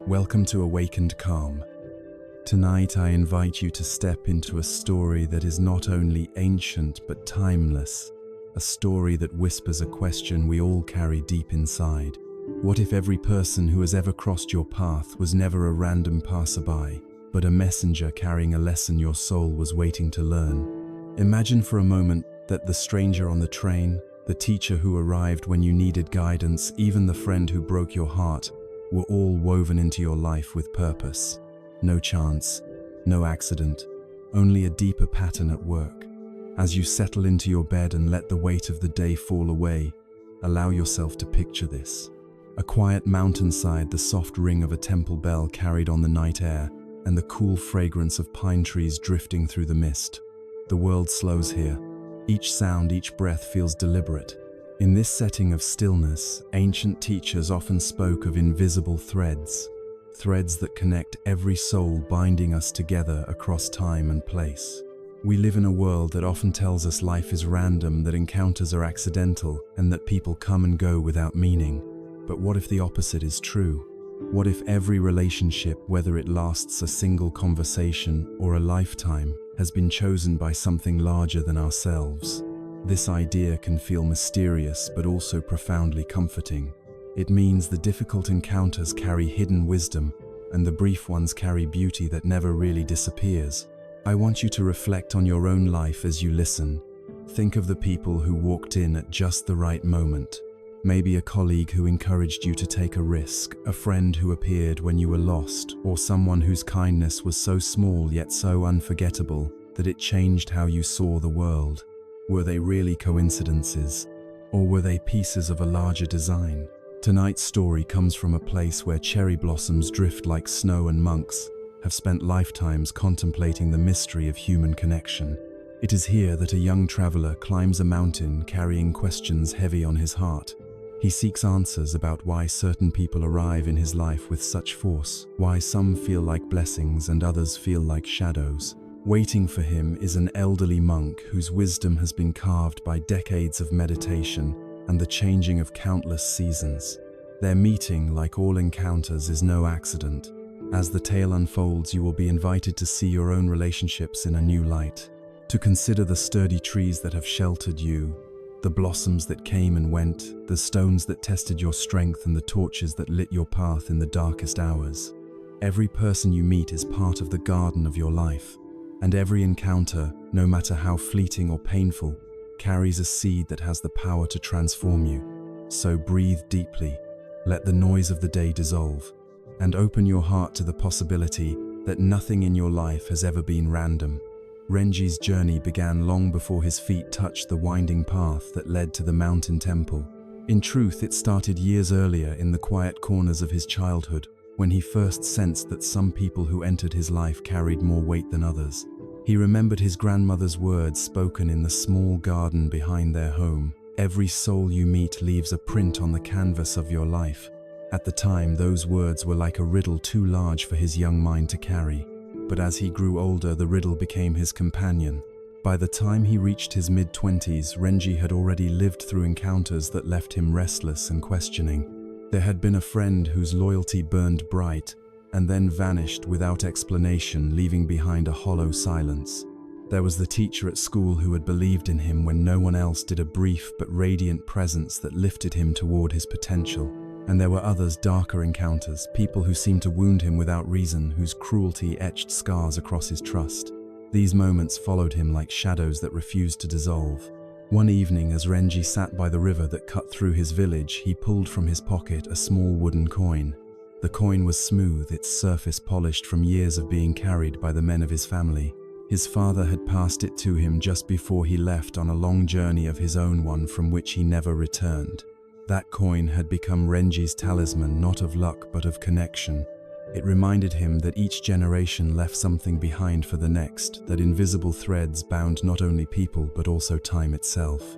Welcome to Awakened Calm. Tonight I invite you to step into a story that is not only ancient but timeless, a story that whispers a question we all carry deep inside. What if every person who has ever crossed your path was never a random passerby, but a messenger carrying a lesson your soul was waiting to learn? Imagine for a moment that the stranger on the train, the teacher who arrived when you needed guidance, even the friend who broke your heart, were all woven into your life with purpose. No chance, no accident, only a deeper pattern at work. As you settle into your bed and let the weight of the day fall away, allow yourself to picture this. A quiet mountainside, the soft ring of a temple bell carried on the night air, and the cool fragrance of pine trees drifting through the mist. The world slows here. Each sound, each breath feels deliberate. In this setting of stillness, ancient teachers often spoke of invisible threads that connect every soul, binding us together across time and place. We live in a world that often tells us life is random, that encounters are accidental, and that people come and go without meaning. But what if the opposite is true? What if every relationship, whether it lasts a single conversation or a lifetime, has been chosen by something larger than ourselves? This idea can feel mysterious but also profoundly comforting. It means the difficult encounters carry hidden wisdom, and the brief ones carry beauty that never really disappears. I want you to reflect on your own life as you listen. Think of the people who walked in at just the right moment. Maybe a colleague who encouraged you to take a risk, a friend who appeared when you were lost, or someone whose kindness was so small yet so unforgettable that it changed how you saw the world. Were they really coincidences, or were they pieces of a larger design? Tonight's story comes from a place where cherry blossoms drift like snow and monks have spent lifetimes contemplating the mystery of human connection. It is here that a young traveler climbs a mountain carrying questions heavy on his heart. He seeks answers about why certain people arrive in his life with such force, why some feel like blessings and others feel like shadows. Waiting for him is an elderly monk whose wisdom has been carved by decades of meditation and the changing of countless seasons. Their meeting, like all encounters, is no accident. As the tale unfolds, you will be invited to see your own relationships in a new light, to consider the sturdy trees that have sheltered you, the blossoms that came and went, the stones that tested your strength, and the torches that lit your path in the darkest hours. Every person you meet is part of the garden of your life, and every encounter, no matter how fleeting or painful, carries a seed that has the power to transform you. So breathe deeply, let the noise of the day dissolve, and open your heart to the possibility that nothing in your life has ever been random. Renji's journey began long before his feet touched the winding path that led to the mountain temple. In truth, it started years earlier, in the quiet corners of his childhood, when he first sensed that some people who entered his life carried more weight than others. He remembered his grandmother's words spoken in the small garden behind their home. Every soul you meet leaves a print on the canvas of your life. At the time, those words were like a riddle too large for his young mind to carry. But as he grew older, the riddle became his companion. By the time he reached his mid-20s, Renji had already lived through encounters that left him restless and questioning. There had been a friend whose loyalty burned bright and then vanished without explanation, leaving behind a hollow silence. There was the teacher at school who had believed in him when no one else did, a brief but radiant presence that lifted him toward his potential. And there were others, darker encounters, people who seemed to wound him without reason, whose cruelty etched scars across his trust. These moments followed him like shadows that refused to dissolve. One evening, as Renji sat by the river that cut through his village, he pulled from his pocket a small wooden coin. The coin was smooth, its surface polished from years of being carried by the men of his family. His father had passed it to him just before he left on a long journey of his own, one from which he never returned. That coin had become Renji's talisman, not of luck but of connection. It reminded him that each generation left something behind for the next, that invisible threads bound not only people but also time itself.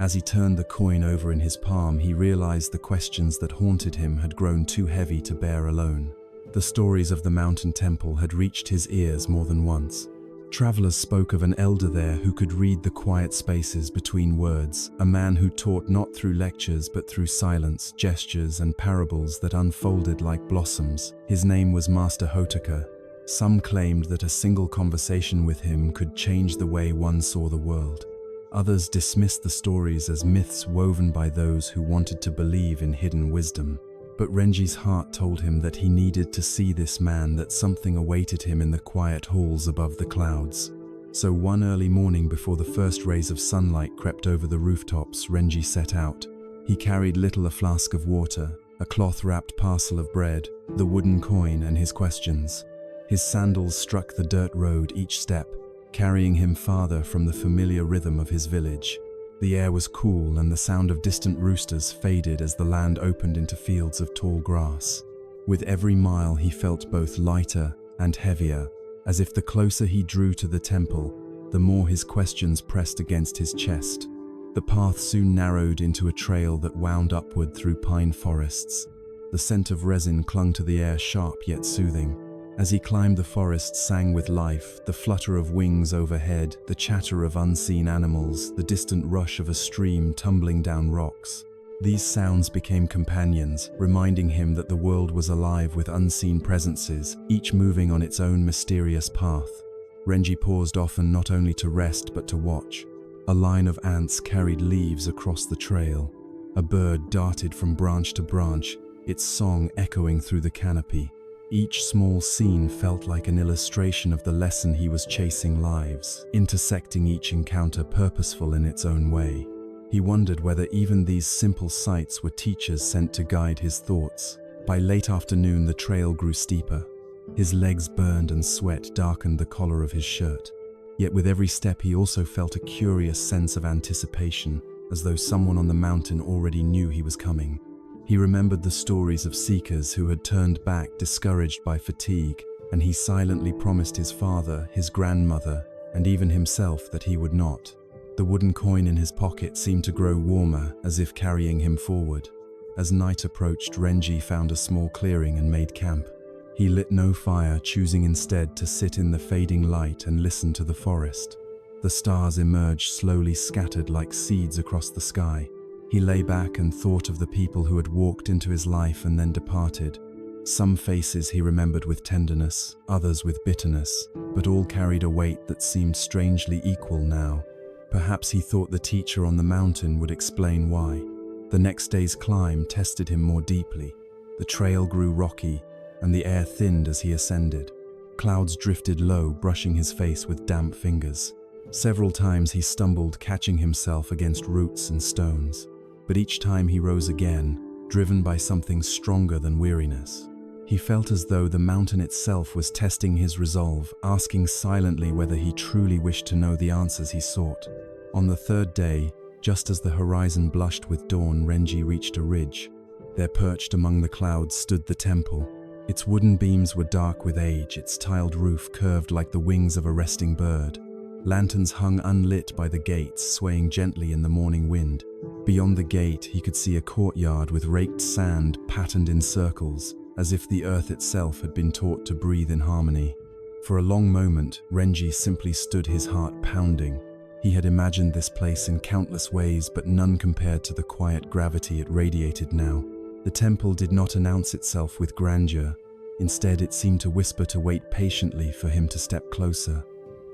As he turned the coin over in his palm, he realized the questions that haunted him had grown too heavy to bear alone. The stories of the mountain temple had reached his ears more than once. Travelers spoke of an elder there who could read the quiet spaces between words, a man who taught not through lectures but through silence, gestures, and parables that unfolded like blossoms. His name was Master Hotaka. Some claimed that a single conversation with him could change the way one saw the world. Others dismissed the stories as myths woven by those who wanted to believe in hidden wisdom. But Renji's heart told him that he needed to see this man, that something awaited him in the quiet halls above the clouds. So one early morning, before the first rays of sunlight crept over the rooftops, Renji set out. He carried little a flask of water, a cloth-wrapped parcel of bread, the wooden coin, and his questions. His sandals struck the dirt road each step, carrying him farther from the familiar rhythm of his village. The air was cool and the sound of distant roosters faded as the land opened into fields of tall grass. With every mile he felt both lighter and heavier, as if the closer he drew to the temple, the more his questions pressed against his chest. The path soon narrowed into a trail that wound upward through pine forests. The scent of resin clung to the air, sharp yet soothing. As he climbed, the forest sang with life, the flutter of wings overhead, the chatter of unseen animals, the distant rush of a stream tumbling down rocks. These sounds became companions, reminding him that the world was alive with unseen presences, each moving on its own mysterious path. Renji paused often, not only to rest but to watch. A line of ants carried leaves across the trail. A bird darted from branch to branch, its song echoing through the canopy. Each small scene felt like an illustration of the lesson he was chasing: lives, intersecting each encounter purposeful in its own way. He wondered whether even these simple sights were teachers sent to guide his thoughts. By late afternoon, the trail grew steeper. His legs burned and sweat darkened the collar of his shirt. Yet with every step he also felt a curious sense of anticipation, as though someone on the mountain already knew he was coming. He remembered the stories of seekers who had turned back discouraged by fatigue, and he silently promised his father, his grandmother, and even himself that he would not. The wooden coin in his pocket seemed to grow warmer, as if carrying him forward. As night approached, Renji found a small clearing and made camp. He lit no fire, choosing instead to sit in the fading light and listen to the forest. The stars emerged slowly, scattered like seeds across the sky. He lay back and thought of the people who had walked into his life and then departed. Some faces he remembered with tenderness, others with bitterness, but all carried a weight that seemed strangely equal now. Perhaps he thought the teacher on the mountain would explain why. The next day's climb tested him more deeply. The trail grew rocky, and the air thinned as he ascended. Clouds drifted low, brushing his face with damp fingers. Several times he stumbled, catching himself against roots and stones. But each time he rose again, driven by something stronger than weariness. He felt as though the mountain itself was testing his resolve, asking silently whether he truly wished to know the answers he sought. On the third day, just as the horizon blushed with dawn, Renji reached a ridge. There, perched among the clouds, stood the temple. Its wooden beams were dark with age, its tiled roof curved like the wings of a resting bird. Lanterns hung unlit by the gates, swaying gently in the morning wind. Beyond the gate, he could see a courtyard with raked sand patterned in circles, as if the earth itself had been taught to breathe in harmony. For a long moment, Renji simply stood, his heart pounding. He had imagined this place in countless ways, but none compared to the quiet gravity it radiated now. The temple did not announce itself with grandeur. Instead, it seemed to whisper, to wait patiently for him to step closer.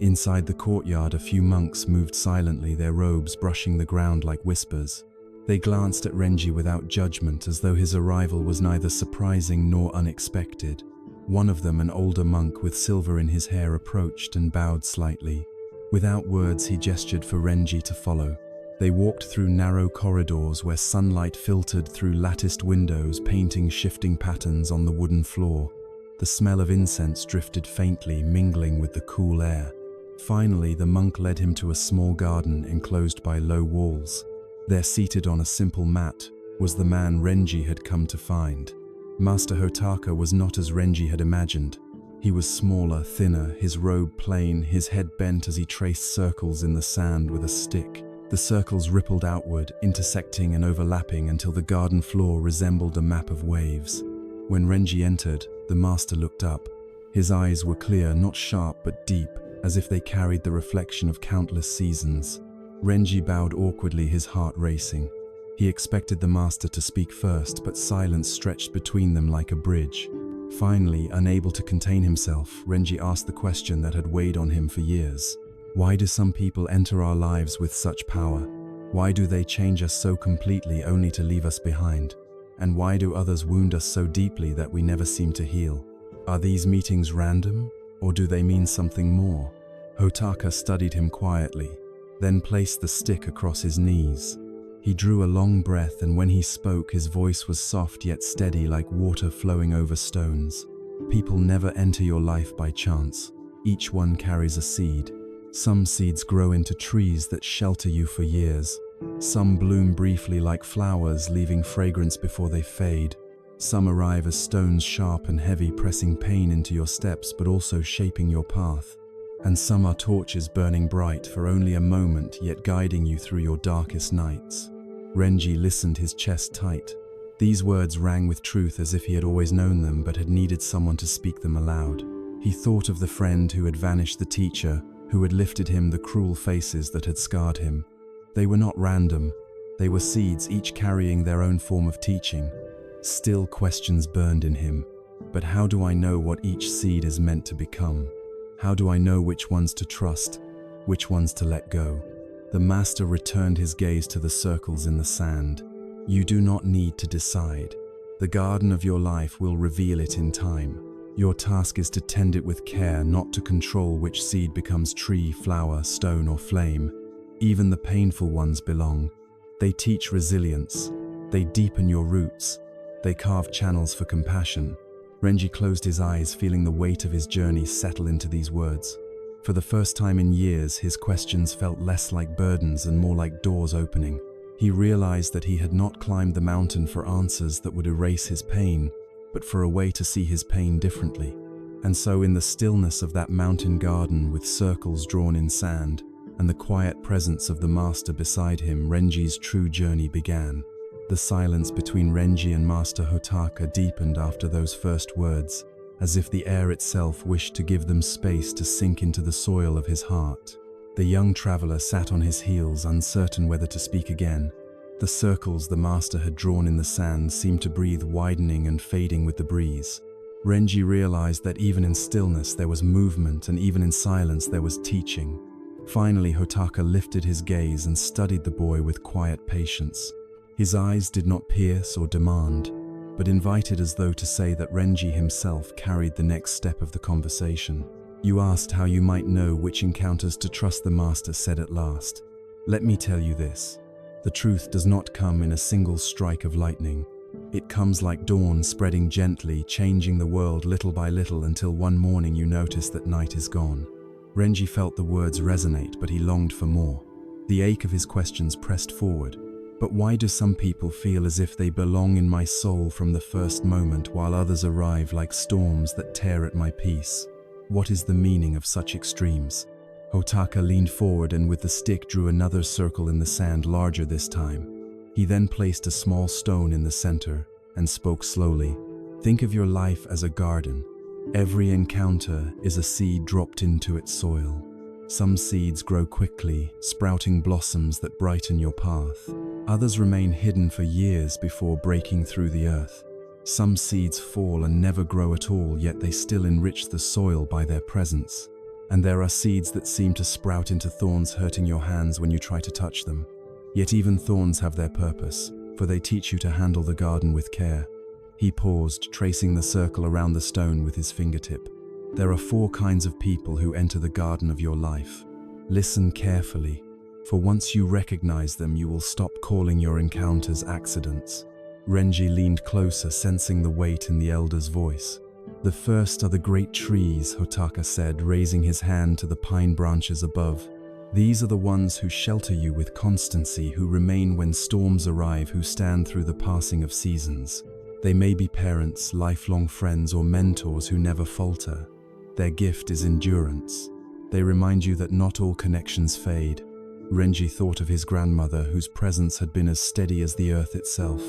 Inside the courtyard, a few monks moved silently, their robes brushing the ground like whispers. They glanced at Renji without judgment, as though his arrival was neither surprising nor unexpected. One of them, an older monk with silver in his hair, approached and bowed slightly. Without words, he gestured for Renji to follow. They walked through narrow corridors where sunlight filtered through latticed windows, painting shifting patterns on the wooden floor. The smell of incense drifted faintly, mingling with the cool air. Finally, the monk led him to a small garden enclosed by low walls. There, seated on a simple mat, was the man Renji had come to find. Master Hotaka was not as Renji had imagined. He was smaller, thinner, his robe plain, his head bent as he traced circles in the sand with a stick. The circles rippled outward, intersecting and overlapping until the garden floor resembled a map of waves. When Renji entered, the master looked up. His eyes were clear, not sharp but deep, as if they carried the reflection of countless seasons. Renji bowed awkwardly, his heart racing. He expected the master to speak first, but silence stretched between them like a bridge. Finally, unable to contain himself, Renji asked the question that had weighed on him for years. Why do some people enter our lives with such power? Why do they change us so completely only to leave us behind? And why do others wound us so deeply that we never seem to heal? Are these meetings random, or do they mean something more? Hotaka studied him quietly, then placed the stick across his knees. He drew a long breath, and when he spoke, his voice was soft yet steady, like water flowing over stones. People never enter your life by chance. Each one carries a seed. Some seeds grow into trees that shelter you for years. Some bloom briefly like flowers, leaving fragrance before they fade. Some arrive as stones, sharp and heavy, pressing pain into your steps but also shaping your path. And some are torches burning bright for only a moment, yet guiding you through your darkest nights. Renji listened, his chest tight. These words rang with truth, as if he had always known them but had needed someone to speak them aloud. He thought of the friend who had vanished, the teacher who had lifted him, the cruel faces that had scarred him. They were not random. They were seeds, each carrying their own form of teaching. Still, questions burned in him. But how do I know what each seed is meant to become? How do I know which ones to trust, which ones to let go? The master returned his gaze to the circles in the sand. You do not need to decide. The garden of your life will reveal it in time. Your task is to tend it with care, not to control which seed becomes tree, flower, stone, or flame. Even the painful ones belong. They teach resilience. They deepen your roots. They carve channels for compassion. Renji closed his eyes, feeling the weight of his journey settle into these words. For the first time in years, his questions felt less like burdens and more like doors opening. He realized that he had not climbed the mountain for answers that would erase his pain, but for a way to see his pain differently. And so, in the stillness of that mountain garden, with circles drawn in sand, and the quiet presence of the master beside him, Renji's true journey began. The silence between Renji and Master Hotaka deepened after those first words, as if the air itself wished to give them space to sink into the soil of his heart. The young traveler sat on his heels, uncertain whether to speak again. The circles the master had drawn in the sand seemed to breathe, widening and fading with the breeze. Renji realized that even in stillness there was movement, and even in silence there was teaching. Finally, Hotaka lifted his gaze and studied the boy with quiet patience. His eyes did not pierce or demand, but invited, as though to say that Renji himself carried the next step of the conversation. You asked how you might know which encounters to trust, the master said at last. Let me tell you this. The truth does not come in a single strike of lightning. It comes like dawn, spreading gently, changing the world little by little, until one morning you notice that night is gone. Renji felt the words resonate, but he longed for more. The ache of his questions pressed forward. But why do some people feel as if they belong in my soul from the first moment, while others arrive like storms that tear at my peace? What is the meaning of such extremes? Hotaka leaned forward and with the stick drew another circle in the sand, larger this time. He then placed a small stone in the center and spoke slowly. Think of your life as a garden. Every encounter is a seed dropped into its soil. Some seeds grow quickly, sprouting blossoms that brighten your path. Others remain hidden for years before breaking through the earth. Some seeds fall and never grow at all, yet they still enrich the soil by their presence. And there are seeds that seem to sprout into thorns, hurting your hands when you try to touch them. Yet even thorns have their purpose, for they teach you to handle the garden with care. He paused, tracing the circle around the stone with his fingertip. There are 4 kinds of people who enter the garden of your life. Listen carefully, for once you recognize them, you will stop calling your encounters accidents. Renji leaned closer, sensing the weight in the elder's voice. The first are the great trees, Hotaka said, raising his hand to the pine branches above. These are the ones who shelter you with constancy, who remain when storms arrive, who stand through the passing of seasons. They may be parents, lifelong friends, or mentors who never falter. Their gift is endurance. They remind you that not all connections fade. Renji thought of his grandmother, whose presence had been as steady as the earth itself.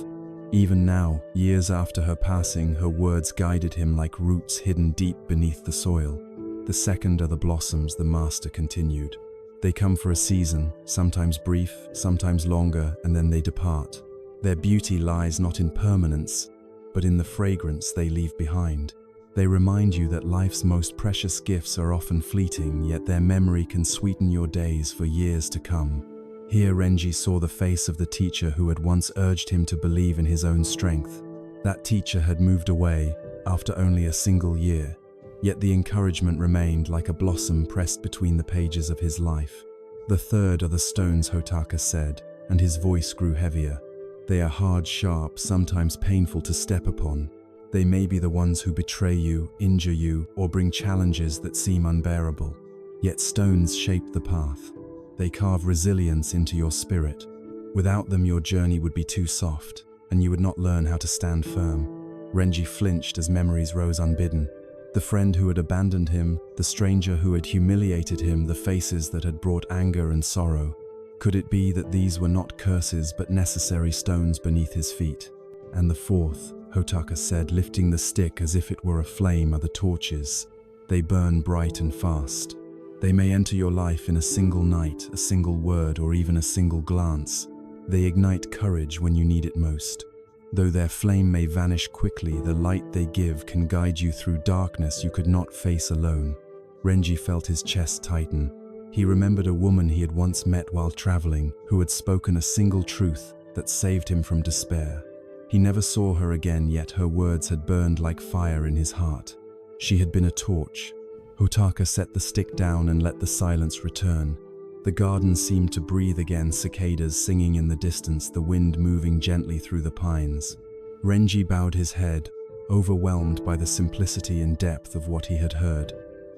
Even now, years after her passing, her words guided him like roots hidden deep beneath the soil. The second are the blossoms, the master continued. They come for a season, sometimes brief, sometimes longer, and then they depart. Their beauty lies not in permanence, but in the fragrance they leave behind. They remind you that life's most precious gifts are often fleeting, yet their memory can sweeten your days for years to come. Here Renji saw the face of the teacher who had once urged him to believe in his own strength. That teacher had moved away after only a single year, yet the encouragement remained like a blossom pressed between the pages of his life. The third are the stones, Hotaka said, and his voice grew heavier. They are hard, sharp, sometimes painful to step upon. They may be the ones who betray you, injure you, or bring challenges that seem unbearable. Yet stones shape the path. They carve resilience into your spirit. Without them, your journey would be too soft, and you would not learn how to stand firm. Renji flinched as memories rose unbidden. The friend who had abandoned him, the stranger who had humiliated him, the faces that had brought anger and sorrow. Could it be that these were not curses but necessary stones beneath his feet? And the fourth, Hotaka said, lifting the stick as if it were a flame, are the torches. They burn bright and fast. They may enter your life in a single night, a single word, or even a single glance. They ignite courage when you need it most. Though their flame may vanish quickly, the light they give can guide you through darkness you could not face alone. Renji felt his chest tighten. He remembered a woman he had once met while traveling, who had spoken a single truth that saved him from despair. He never saw her again, yet her words had burned like fire in his heart. She had been a torch. Hotaka set the stick down and let the silence return. The garden seemed to breathe again, cicadas singing in the distance, the wind moving gently through the pines. Renji bowed his head, overwhelmed by the simplicity and depth of what he had heard.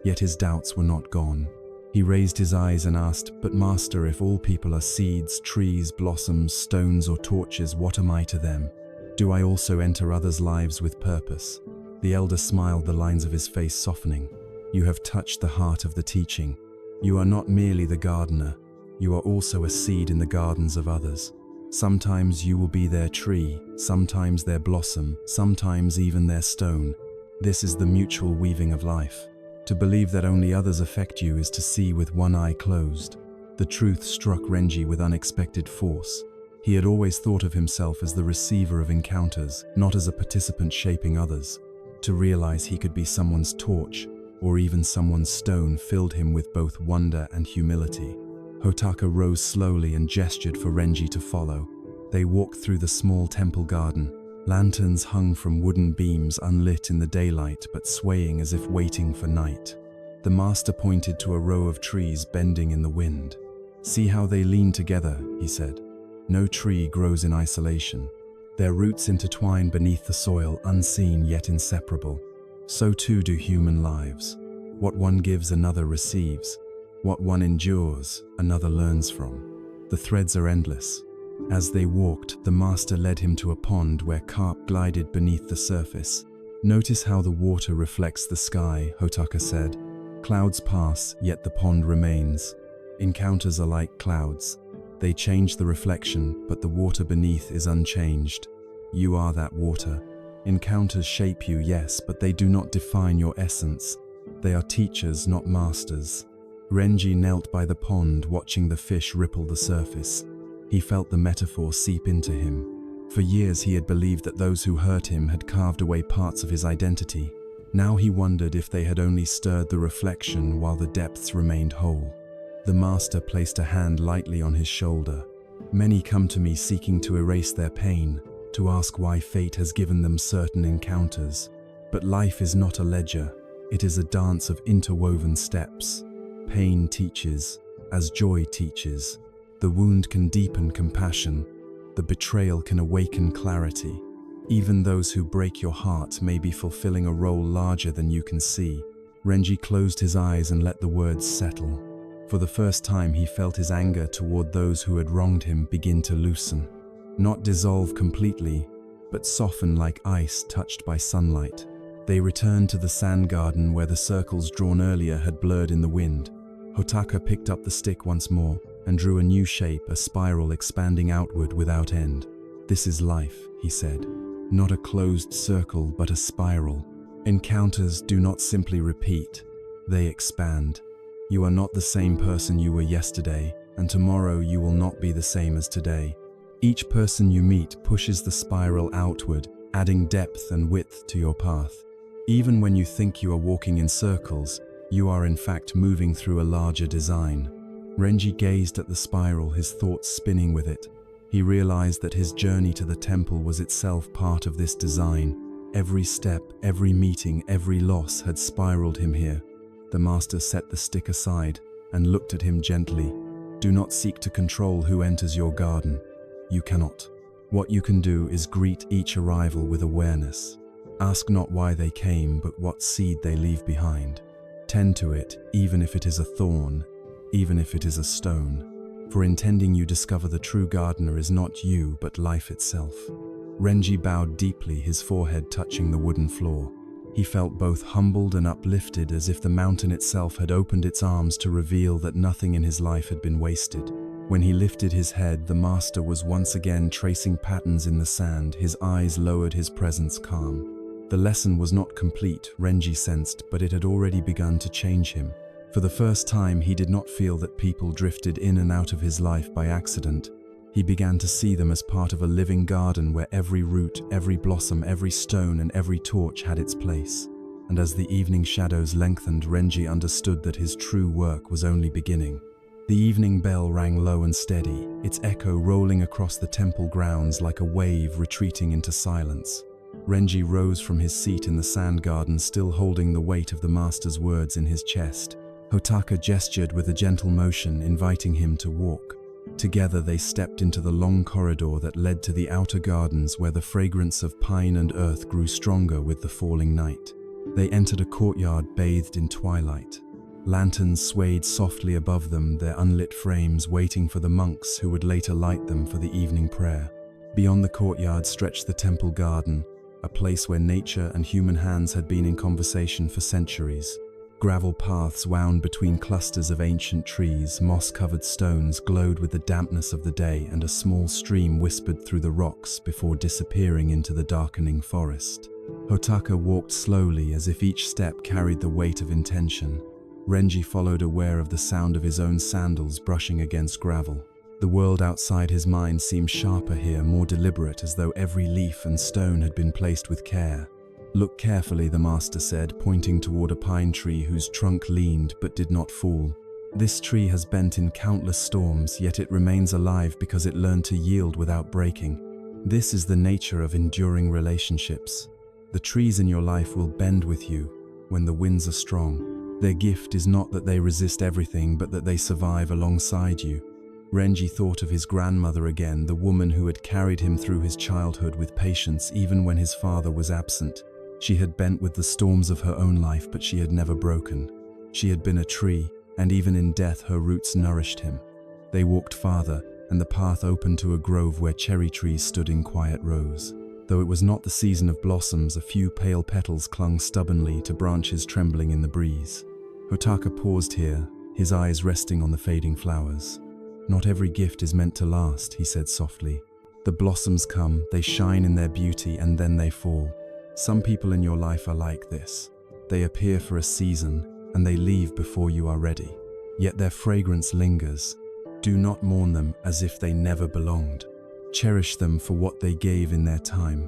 Yet his doubts were not gone. He raised his eyes and asked, "But Master, if all people are seeds, trees, blossoms, stones or torches, what am I to them? Do I also enter others' lives with purpose?" The elder smiled, the lines of his face softening. "You have touched the heart of the teaching. You are not merely the gardener, you are also a seed in the gardens of others. Sometimes you will be their tree, sometimes their blossom, sometimes even their stone. This is the mutual weaving of life. To believe that only others affect you is to see with one eye closed." The truth struck Renji with unexpected force. He had always thought of himself as the receiver of encounters, not as a participant shaping others. To realize he could be someone's torch, or even someone's stone, filled him with both wonder and humility. Hotaka rose slowly and gestured for Renji to follow. They walked through the small temple garden. Lanterns hung from wooden beams, unlit in the daylight but swaying as if waiting for night. The master pointed to a row of trees bending in the wind. "See how they lean together," he said. "No tree grows in isolation. Their roots intertwine beneath the soil, unseen yet inseparable. So too do human lives. What one gives, another receives. What one endures, another learns from. The threads are endless." As they walked, the master led him to a pond where carp glided beneath the surface. "Notice how the water reflects the sky," Hotaka said. "Clouds pass, yet the pond remains. Encounters are like clouds. They change the reflection, but the water beneath is unchanged. You are that water. Encounters shape you, yes, but they do not define your essence. They are teachers, not masters." Renji knelt by the pond, watching the fish ripple the surface. He felt the metaphor seep into him. For years he had believed that those who hurt him had carved away parts of his identity. Now he wondered if they had only stirred the reflection while the depths remained whole. The master placed a hand lightly on his shoulder. "Many come to me seeking to erase their pain, to ask why fate has given them certain encounters. But life is not a ledger. It is a dance of interwoven steps. Pain teaches, as joy teaches. The wound can deepen compassion. The betrayal can awaken clarity. Even those who break your heart may be fulfilling a role larger than you can see." Renji closed his eyes and let the words settle. For the first time he felt his anger toward those who had wronged him begin to loosen. Not dissolve completely, but soften like ice touched by sunlight. They returned to the sand garden where the circles drawn earlier had blurred in the wind. Hotaka picked up the stick once more and drew a new shape, a spiral expanding outward without end. "This is life," he said. "Not a closed circle, but a spiral. Encounters do not simply repeat. They expand. You are not the same person you were yesterday, and tomorrow you will not be the same as today. Each person you meet pushes the spiral outward, adding depth and width to your path. Even when you think you are walking in circles, you are in fact moving through a larger design. Renji gazed at the spiral, his thoughts spinning with it. He realized that his journey to the temple was itself part of this design. Every step, every meeting, every loss had spiraled him here. The master set the stick aside and looked at him gently. Do not seek to control who enters your garden. You cannot. What you can do is greet each arrival with awareness. Ask not why they came, but what seed they leave behind. Tend to it, even if it is a thorn, even if it is a stone. For in tending you discover the true gardener is not you, but life itself. Renji bowed deeply, his forehead touching the wooden floor. He felt both humbled and uplifted, as if the mountain itself had opened its arms to reveal that nothing in his life had been wasted. When he lifted his head, the master was once again tracing patterns in the sand, his eyes lowered, his presence calm. The lesson was not complete, Renji sensed, but it had already begun to change him. For the first time, he did not feel that people drifted in and out of his life by accident. He began to see them as part of a living garden where every root, every blossom, every stone, and every torch had its place. And as the evening shadows lengthened, Renji understood that his true work was only beginning. The evening bell rang low and steady, its echo rolling across the temple grounds like a wave retreating into silence. Renji rose from his seat in the sand garden, still holding the weight of the master's words in his chest. Hotaka gestured with a gentle motion, inviting him to walk. Together they stepped into the long corridor that led to the outer gardens, where the fragrance of pine and earth grew stronger with the falling night. They entered a courtyard bathed in twilight. Lanterns swayed softly above them, their unlit frames waiting for the monks who would later light them for the evening prayer. Beyond the courtyard stretched the temple garden, a place where nature and human hands had been in conversation for centuries. Gravel paths wound between clusters of ancient trees, moss-covered stones glowed with the dampness of the day, and a small stream whispered through the rocks before disappearing into the darkening forest. Hotaka walked slowly, as if each step carried the weight of intention. Renji followed, aware of the sound of his own sandals brushing against gravel. The world outside his mind seemed sharper here, more deliberate, as though every leaf and stone had been placed with care. Look carefully, the master said, pointing toward a pine tree whose trunk leaned but did not fall. This tree has bent in countless storms, yet it remains alive because it learned to yield without breaking. This is the nature of enduring relationships. The trees in your life will bend with you when the winds are strong. Their gift is not that they resist everything, but that they survive alongside you. Renji thought of his grandmother again, the woman who had carried him through his childhood with patience even when his father was absent. She had bent with the storms of her own life, but she had never broken. She had been a tree, and even in death her roots nourished him. They walked farther, and the path opened to a grove where cherry trees stood in quiet rows. Though it was not the season of blossoms, a few pale petals clung stubbornly to branches trembling in the breeze. Hotaka paused here, his eyes resting on the fading flowers. Not every gift is meant to last, he said softly. The blossoms come, they shine in their beauty, and then they fall. Some people in your life are like this. They appear for a season, and they leave before you are ready. Yet their fragrance lingers. Do not mourn them as if they never belonged. Cherish them for what they gave in their time.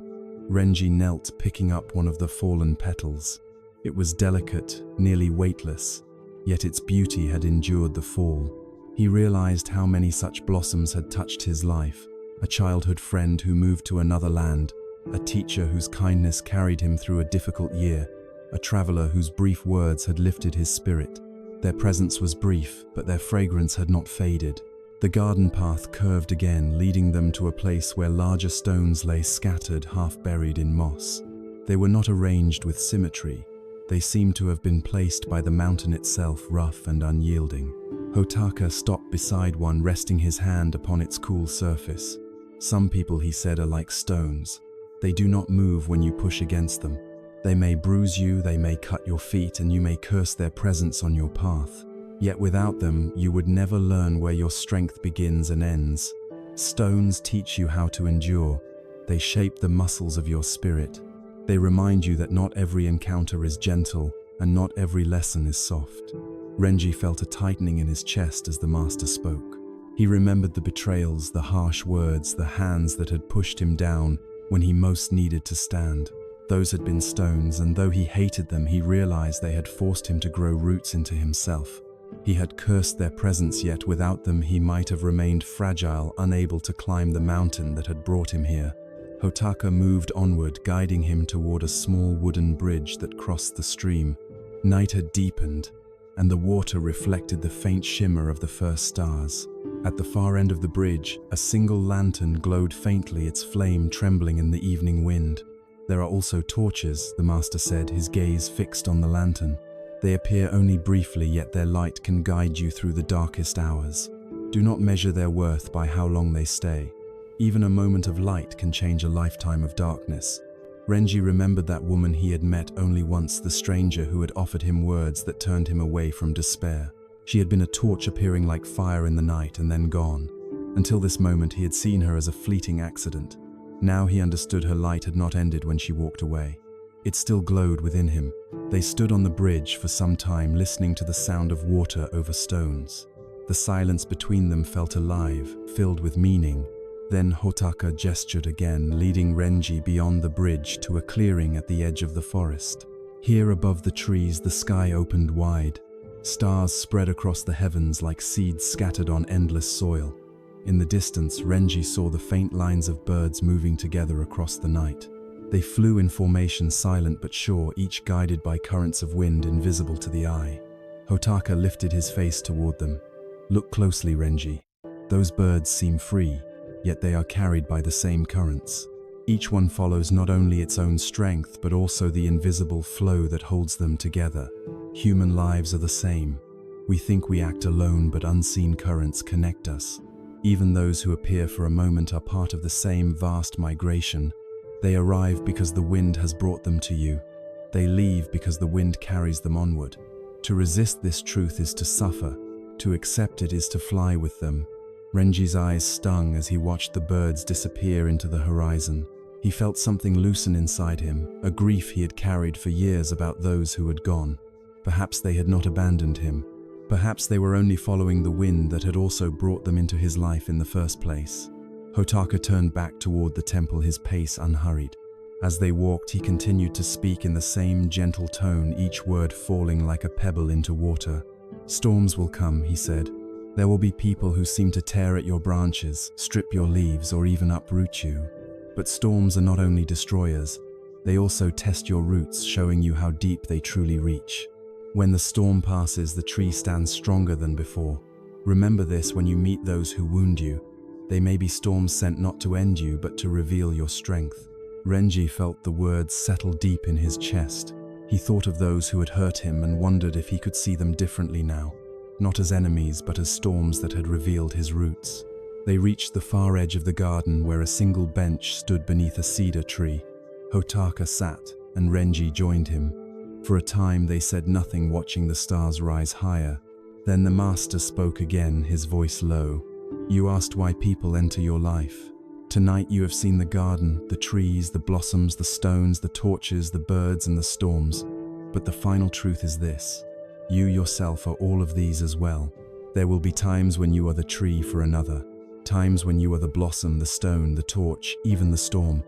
Renji knelt, picking up one of the fallen petals. It was delicate, nearly weightless, yet its beauty had endured the fall. He realized how many such blossoms had touched his life. A childhood friend who moved to another land, a teacher whose kindness carried him through a difficult year, a traveler whose brief words had lifted his spirit. Their presence was brief, but their fragrance had not faded. The garden path curved again, leading them to a place where larger stones lay scattered, half buried in moss. They were not arranged with symmetry. They seemed to have been placed by the mountain itself, rough and unyielding. Hotaka stopped beside one, resting his hand upon its cool surface. Some people, he said, are like stones. They do not move when you push against them. They may bruise you, they may cut your feet, and you may curse their presence on your path. Yet without them, you would never learn where your strength begins and ends. Stones teach you how to endure. They shape the muscles of your spirit. They remind you that not every encounter is gentle, and not every lesson is soft. Renji felt a tightening in his chest as the master spoke. He remembered the betrayals, the harsh words, the hands that had pushed him down when he most needed to stand. Those had been stones, and though he hated them, he realized they had forced him to grow roots into himself. He had cursed their presence, yet without them he might have remained fragile, unable to climb the mountain that had brought him here. Hotaka moved onward, guiding him toward a small wooden bridge that crossed the stream. Night had deepened, and the water reflected the faint shimmer of the first stars. At the far end of the bridge, a single lantern glowed faintly, its flame trembling in the evening wind. There are also torches, the master said, his gaze fixed on the lantern. They appear only briefly, yet their light can guide you through the darkest hours. Do not measure their worth by how long they stay. Even a moment of light can change a lifetime of darkness. Renji remembered that woman he had met only once, the stranger who had offered him words that turned him away from despair. She had been a torch appearing like fire in the night and then gone. Until this moment he had seen her as a fleeting accident. Now he understood her light had not ended when she walked away. It still glowed within him. They stood on the bridge for some time, listening to the sound of water over stones. The silence between them felt alive, filled with meaning. Then Hotaka gestured again, leading Renji beyond the bridge to a clearing at the edge of the forest. Here above the trees, the sky opened wide. Stars spread across the heavens like seeds scattered on endless soil. In the distance, Renji saw the faint lines of birds moving together across the night. They flew in formation, silent but sure, each guided by currents of wind invisible to the eye. Hotaka lifted his face toward them. Look closely, Renji. Those birds seem free, yet they are carried by the same currents. Each one follows not only its own strength, but also the invisible flow that holds them together. Human lives are the same. We think we act alone, but unseen currents connect us. Even those who appear for a moment are part of the same vast migration. They arrive because the wind has brought them to you. They leave because the wind carries them onward. To resist this truth is to suffer. To accept it is to fly with them. Renji's eyes stung as he watched the birds disappear into the horizon. He felt something loosen inside him, a grief he had carried for years about those who had gone. Perhaps they had not abandoned him. Perhaps they were only following the wind that had also brought them into his life in the first place. Hotaka turned back toward the temple, his pace unhurried. As they walked, he continued to speak in the same gentle tone, each word falling like a pebble into water. Storms will come, he said. There will be people who seem to tear at your branches, strip your leaves, or even uproot you. But storms are not only destroyers, they also test your roots, showing you how deep they truly reach. When the storm passes, the tree stands stronger than before. Remember this when you meet those who wound you. They may be storms sent not to end you, but to reveal your strength. Renji felt the words settle deep in his chest. He thought of those who had hurt him and wondered if he could see them differently now. Not as enemies, but as storms that had revealed his roots. They reached the far edge of the garden where a single bench stood beneath a cedar tree. Hotaka sat, and Renji joined him. For a time they said nothing, watching the stars rise higher. Then the master spoke again, his voice low. You asked why people enter your life. Tonight you have seen the garden, the trees, the blossoms, the stones, the torches, the birds and the storms. But the final truth is this. You yourself are all of these as well. There will be times when you are the tree for another. Times when you are the blossom, the stone, the torch, even the storm.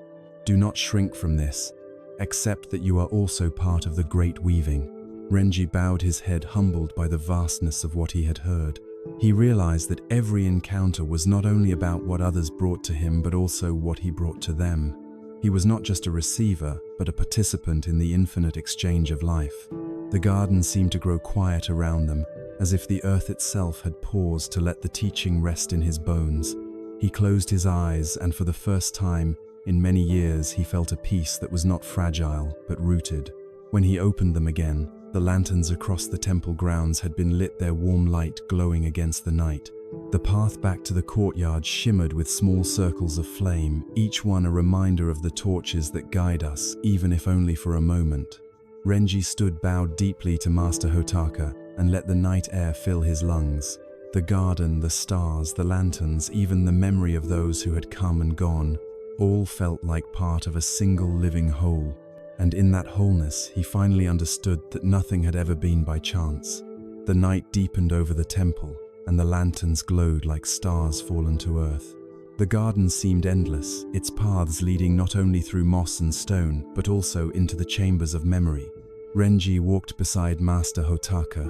Do not shrink from this. Accept that you are also part of the great weaving. Renji bowed his head, humbled by the vastness of what he had heard. He realized that every encounter was not only about what others brought to him, but also what he brought to them. He was not just a receiver, but a participant in the infinite exchange of life. The garden seemed to grow quiet around them, as if the earth itself had paused to let the teaching rest in his bones. He closed his eyes, and for the first time in many years he felt a peace that was not fragile, but rooted. When he opened them again, the lanterns across the temple grounds had been lit, their warm light glowing against the night. The path back to the courtyard shimmered with small circles of flame, each one a reminder of the torches that guide us, even if only for a moment. Renji stood bowed deeply to Master Hotaka and let the night air fill his lungs. The garden, the stars, the lanterns, even the memory of those who had come and gone, all felt like part of a single living whole. And in that wholeness, he finally understood that nothing had ever been by chance. The night deepened over the temple, and the lanterns glowed like stars fallen to earth. The garden seemed endless, its paths leading not only through moss and stone, but also into the chambers of memory. Renji walked beside Master Hotaka,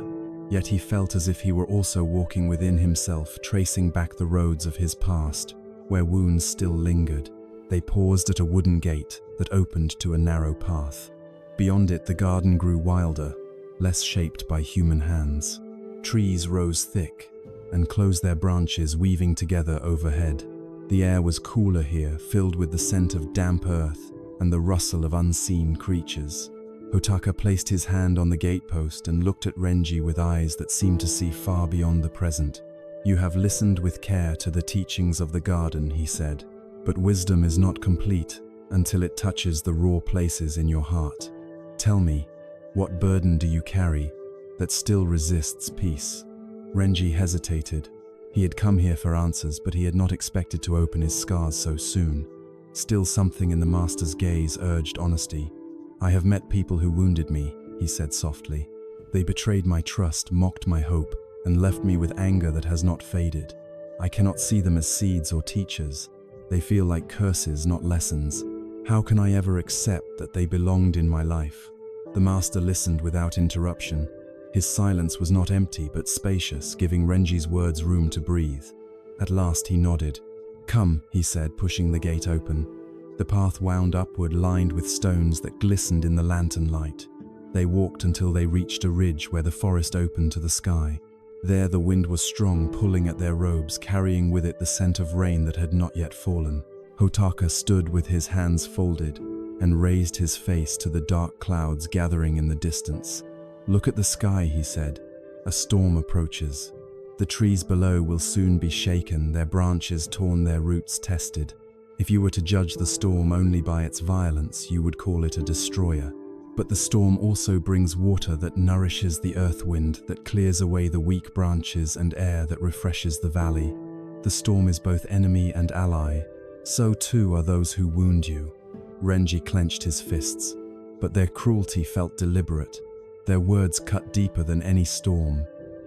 yet he felt as if he were also walking within himself, tracing back the roads of his past, where wounds still lingered. They paused at a wooden gate that opened to a narrow path. Beyond it, the garden grew wilder, less shaped by human hands. Trees rose thick and closed their branches, weaving together overhead. The air was cooler here, filled with the scent of damp earth and the rustle of unseen creatures. Hotaka placed his hand on the gatepost and looked at Renji with eyes that seemed to see far beyond the present. "You have listened with care to the teachings of the garden," he said, "but wisdom is not complete until it touches the raw places in your heart. Tell me, what burden do you carry that still resists peace?" Renji hesitated. He had come here for answers, but he had not expected to open his scars so soon. Still, something in the master's gaze urged honesty. "I have met people who wounded me," he said softly. "They betrayed my trust, mocked my hope, and left me with anger that has not faded. I cannot see them as seeds or teachers. They feel like curses, not lessons. How can I ever accept that they belonged in my life?" The master listened without interruption. His silence was not empty but spacious, giving Renji's words room to breathe. At last he nodded. "Come," he said, pushing the gate open. The path wound upward, lined with stones that glistened in the lantern light. They walked until they reached a ridge where the forest opened to the sky. There the wind was strong, pulling at their robes, carrying with it the scent of rain that had not yet fallen. Hotaka stood with his hands folded and raised his face to the dark clouds gathering in the distance. "Look at the sky," he said. "A storm approaches. The trees below will soon be shaken, their branches torn, their roots tested. If you were to judge the storm only by its violence, you would call it a destroyer. But the storm also brings water that nourishes the earth wind, that clears away the weak branches, and air that refreshes the valley. The storm is both enemy and ally. So too are those who wound you." Renji clenched his fists, but their cruelty felt deliberate. Their words cut deeper than any storm.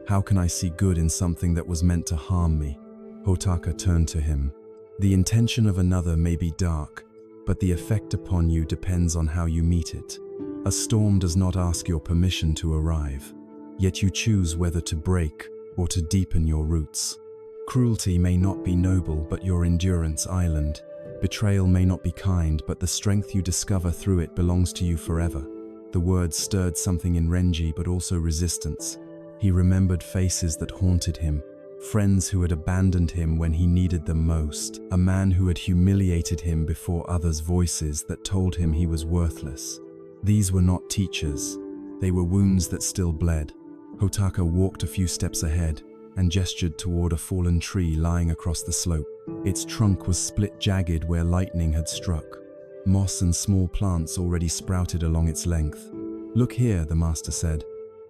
"How can I see good in something that was meant to harm me?" Hotaka turned to him. "The intention of another may be dark, but the effect upon you depends on how you meet it. A storm does not ask your permission to arrive, yet you choose whether to break or to deepen your roots. Cruelty may not be noble, but your endurance island. Betrayal may not be kind, but the strength you discover through it belongs to you forever." The words stirred something in Renji, but also resistance. He remembered faces that haunted him, friends who had abandoned him when he needed them most, a man who had humiliated him before others, voices that told him he was worthless. These were not teachers. They were wounds that still bled. Hotaka walked a few steps ahead and gestured toward a fallen tree lying across the slope. Its trunk was split jagged where lightning had struck. Moss and small plants already sprouted along its length. "Look here," the master said.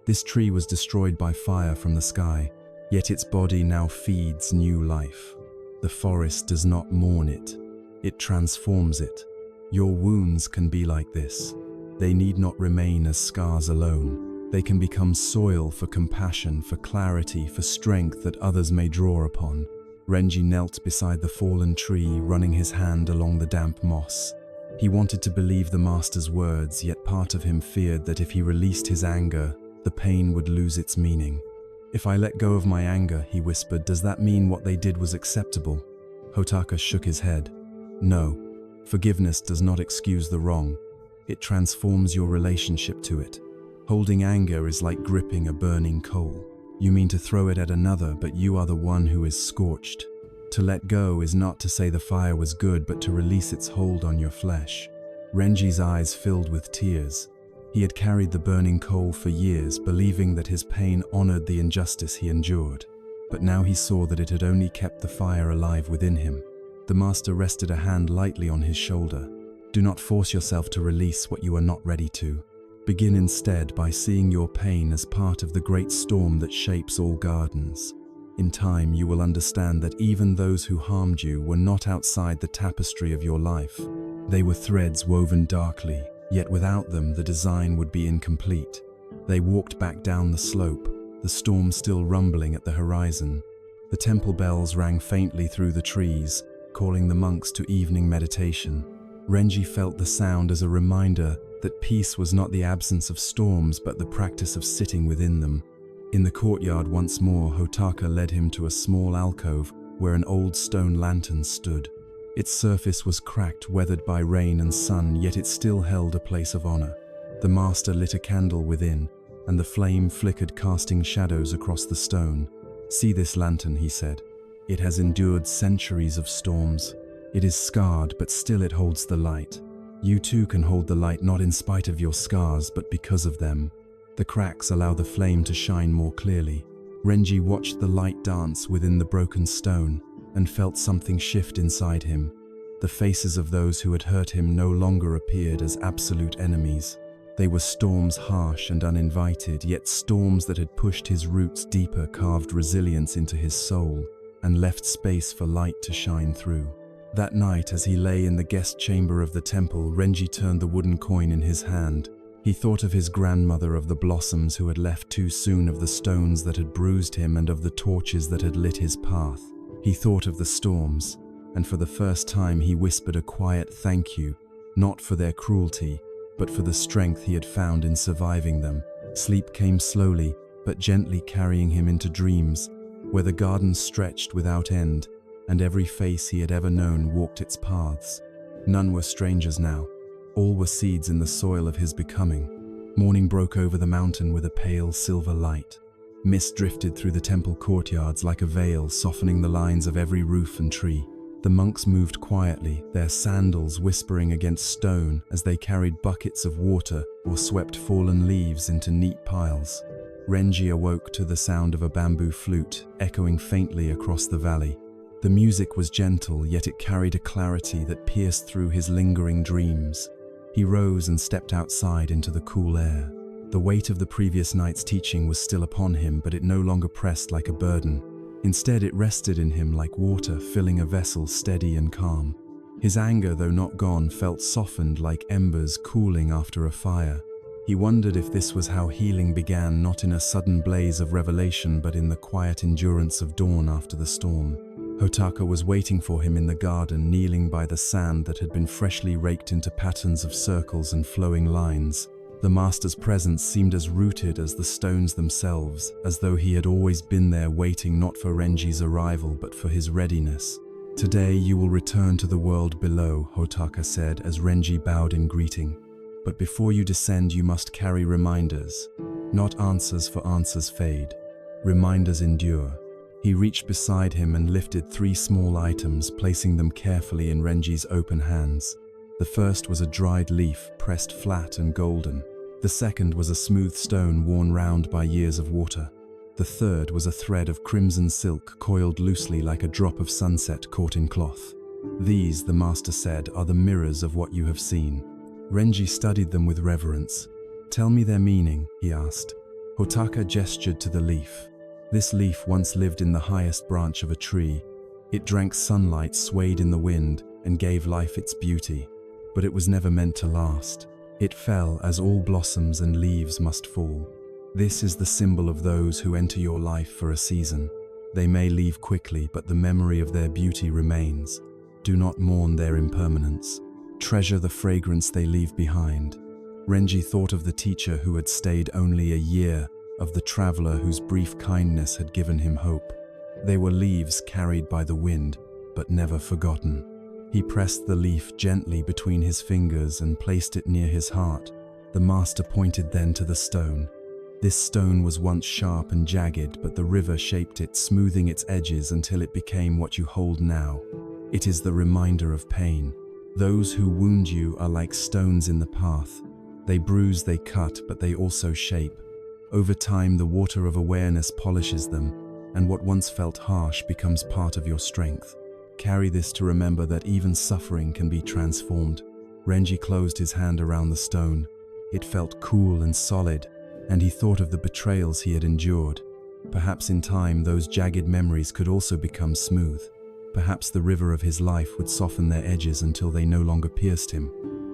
"This tree was destroyed by fire from the sky, yet its body now feeds new life. The forest does not mourn it, it transforms it. Your wounds can be like this. They need not remain as scars alone. They can become soil for compassion, for clarity, for strength that others may draw upon." Renji knelt beside the fallen tree, running his hand along the damp moss. He wanted to believe the master's words, yet part of him feared that if he released his anger, the pain would lose its meaning. "If I let go of my anger," he whispered, "does that mean what they did was acceptable?" Hotaka shook his head. "No, forgiveness does not excuse the wrong. It transforms your relationship to it. Holding anger is like gripping a burning coal. You mean to throw it at another, but you are the one who is scorched. To let go is not to say the fire was good, but to release its hold on your flesh." Renji's eyes filled with tears. He had carried the burning coal for years, believing that his pain honored the injustice he endured. But now he saw that it had only kept the fire alive within him. The master rested a hand lightly on his shoulder. "Do not force yourself to release what you are not ready to. Begin instead by seeing your pain as part of the great storm that shapes all gardens. In time, you will understand that even those who harmed you were not outside the tapestry of your life. They were threads woven darkly, Yet without them, the design would be incomplete. They walked back down the slope, the storm still rumbling at the horizon. The temple bells rang faintly through the trees, calling the monks to evening meditation. Renji felt the sound as a reminder that peace was not the absence of storms but the practice of sitting within them. In the courtyard once more, Hotaka led him to a small alcove where an old stone lantern stood. Its surface was cracked, weathered by rain and sun, yet it still held a place of honor. The master lit a candle within, and the flame flickered, casting shadows across the stone. "See this lantern," he said. "It has endured centuries of storms. It is scarred, but still it holds the light. You too can hold the light, not in spite of your scars, but because of them." The cracks allow the flame to shine more clearly. Renji watched the light dance within the broken stone and felt something shift inside him. The faces of those who had hurt him no longer appeared as absolute enemies. They were storms, harsh and uninvited, yet storms that had pushed his roots deeper, carved resilience into his soul, and left space for light to shine through. That night, as he lay in the guest chamber of the temple, Renji turned the wooden coin in his hand. He thought of his grandmother, of the blossoms who had left too soon, of the stones that had bruised him, and of the torches that had lit his path. He thought of the storms, and for the first time he whispered a quiet thank you, not for their cruelty, but for the strength he had found in surviving them. Sleep came slowly, but gently, carrying him into dreams, where the garden stretched without end, and every face he had ever known walked its paths. None were strangers now. All were seeds in the soil of his becoming. Morning broke over the mountain with a pale silver light. Mist drifted through the temple courtyards like a veil, softening the lines of every roof and tree. The monks moved quietly, their sandals whispering against stone as they carried buckets of water or swept fallen leaves into neat piles. Renji awoke to the sound of a bamboo flute, echoing faintly across the valley. The music was gentle, yet it carried a clarity that pierced through his lingering dreams. He rose and stepped outside into the cool air. The weight of the previous night's teaching was still upon him, but it no longer pressed like a burden. Instead, it rested in him like water, filling a vessel steady and calm. His anger, though not gone, felt softened like embers cooling after a fire. He wondered if this was how healing began, not in a sudden blaze of revelation, but in the quiet endurance of dawn after the storm. Hotaka was waiting for him in the garden, kneeling by the sand that had been freshly raked into patterns of circles and flowing lines. The master's presence seemed as rooted as the stones themselves, as though he had always been there, waiting not for Renji's arrival but for his readiness. "Today you will return to the world below," Hotaka said as Renji bowed in greeting. "But before you descend you must carry reminders. Not answers, for answers fade. Reminders endure." He reached beside him and lifted 3 small items, placing them carefully in Renji's open hands. The first was a dried leaf, pressed flat and golden. The second was a smooth stone worn round by years of water. The third was a thread of crimson silk, coiled loosely like a drop of sunset caught in cloth. "These," the master said, "are the mirrors of what you have seen." Renji studied them with reverence. "Tell me their meaning," he asked. Hotaka gestured to the leaf. This leaf once lived in the highest branch of a tree. It drank sunlight, swayed in the wind, and gave life its beauty. But it was never meant to last. It fell, as all blossoms and leaves must fall. This is the symbol of those who enter your life for a season. They may leave quickly, but the memory of their beauty remains. Do not mourn their impermanence. Treasure the fragrance they leave behind. Renji thought of the teacher who had stayed only a year, of the traveler whose brief kindness had given him hope. They were leaves carried by the wind, but never forgotten. He pressed the leaf gently between his fingers and placed it near his heart. The master pointed then to the stone. This stone was once sharp and jagged, but the river shaped it, smoothing its edges until it became what you hold now. It is the reminder of pain. Those who wound you are like stones in the path. They bruise, they cut, but they also shape. Over time, the water of awareness polishes them, and what once felt harsh becomes part of your strength. Carry this to remember that even suffering can be transformed. Renji closed his hand around the stone. It felt cool and solid, and he thought of the betrayals he had endured. Perhaps in time, those jagged memories could also become smooth. Perhaps the river of his life would soften their edges until they no longer pierced him.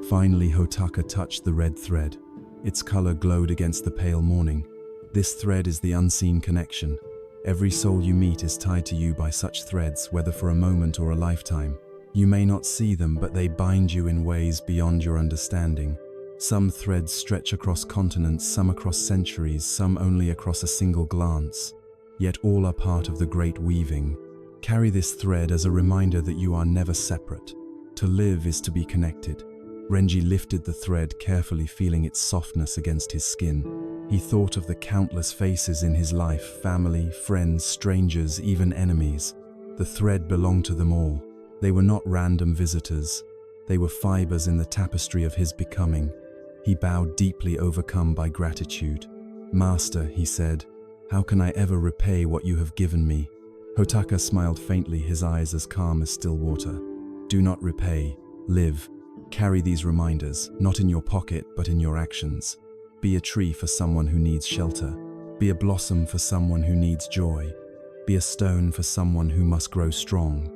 Finally, Hotaka touched the red thread. Its color glowed against the pale morning. This thread is the unseen connection. Every soul you meet is tied to you by such threads, whether for a moment or a lifetime. You may not see them, but they bind you in ways beyond your understanding. Some threads stretch across continents, some across centuries, some only across a single glance. Yet all are part of the great weaving. Carry this thread as a reminder that you are never separate. To live is to be connected. Renji lifted the thread, carefully feeling its softness against his skin. He thought of the countless faces in his life, family, friends, strangers, even enemies. The thread belonged to them all. They were not random visitors. They were fibers in the tapestry of his becoming. He bowed deeply, overcome by gratitude. "Master," he said, "how can I ever repay what you have given me?" Hotaka smiled faintly, his eyes as calm as still water. "Do not repay. Live. Carry these reminders, not in your pocket, but in your actions. Be a tree for someone who needs shelter. Be a blossom for someone who needs joy. Be a stone for someone who must grow strong.